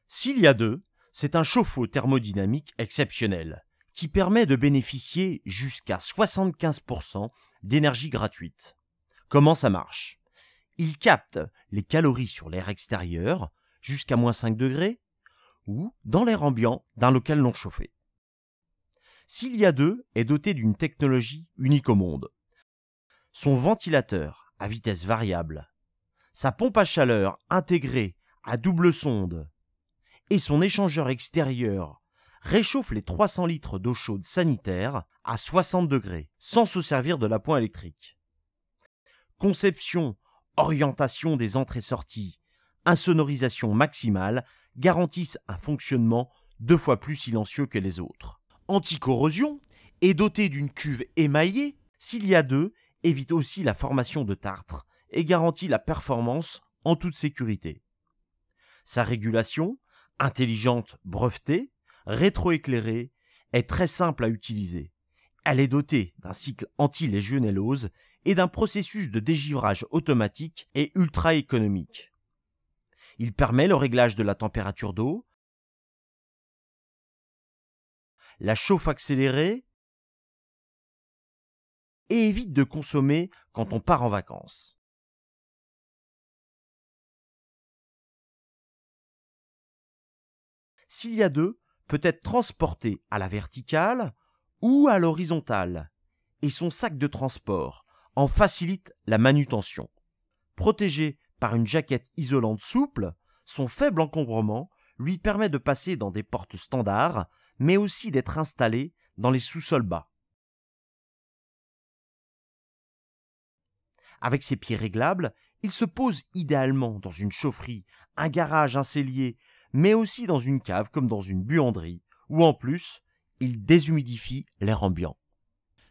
Cilia 2, c'est un chauffe-eau thermodynamique exceptionnel qui permet de bénéficier jusqu'à 75% d'énergie gratuite. Comment ça marche? Il capte les calories sur l'air extérieur jusqu'à -5 degrés ou dans l'air ambiant d'un local non chauffé. Cilia 2 est doté d'une technologie unique au monde. Son ventilateur à vitesse variable, sa pompe à chaleur intégrée à double sonde et son échangeur extérieur réchauffe les 300 litres d'eau chaude sanitaire à 60 degrés sans se servir de l'appoint électrique. Conception, orientation des entrées-sorties, insonorisation maximale garantissent un fonctionnement 2 fois plus silencieux que les autres. Anti-corrosion et doté d'une cuve émaillée, Cilia 2 évite aussi la formation de tartre et garantit la performance en toute sécurité. Sa régulation, intelligente brevetée, rétroéclairée, est très simple à utiliser. Elle est dotée d'un cycle anti-légionellose et d'un processus de dégivrage automatique et ultra économique. Il permet le réglage de la température d'eau, la chauffe accélérée et évite de consommer quand on part en vacances. Cilia 2 peut être transporté à la verticale ou à l'horizontale et son sac de transport en facilite la manutention. Protégé par une jaquette isolante souple, son faible encombrement lui permet de passer dans des portes standards, mais aussi d'être installé dans les sous-sols bas. Avec ses pieds réglables, il se pose idéalement dans une chaufferie, un garage, un cellier, mais aussi dans une cave comme dans une buanderie, où en plus, il déshumidifie l'air ambiant.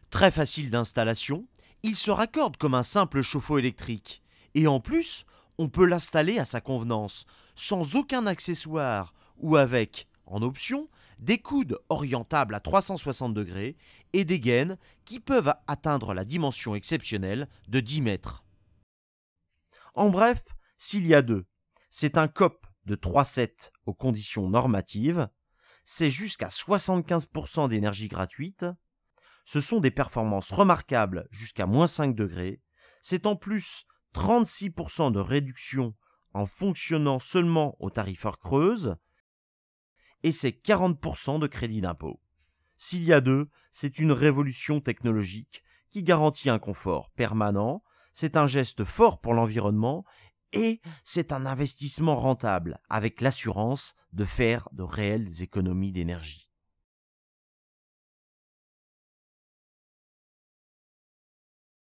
Très facile d'installation, il se raccorde comme un simple chauffe-eau électrique. Et en plus, on peut l'installer à sa convenance, sans aucun accessoire ou avec, en option, des coudes orientables à 360 degrés et des gaines qui peuvent atteindre la dimension exceptionnelle de 10 mètres. En bref, Cilia 2, c'est un COP de 3,7 aux conditions normatives, c'est jusqu'à 75% d'énergie gratuite, ce sont des performances remarquables jusqu'à -5 degrés, c'est en plus 36% de réduction en fonctionnant seulement aux tarifs heure creuse, et c'est 40% de crédit d'impôt. Cilia 2, c'est une révolution technologique qui garantit un confort permanent, c'est un geste fort pour l'environnement et c'est un investissement rentable avec l'assurance de faire de réelles économies d'énergie.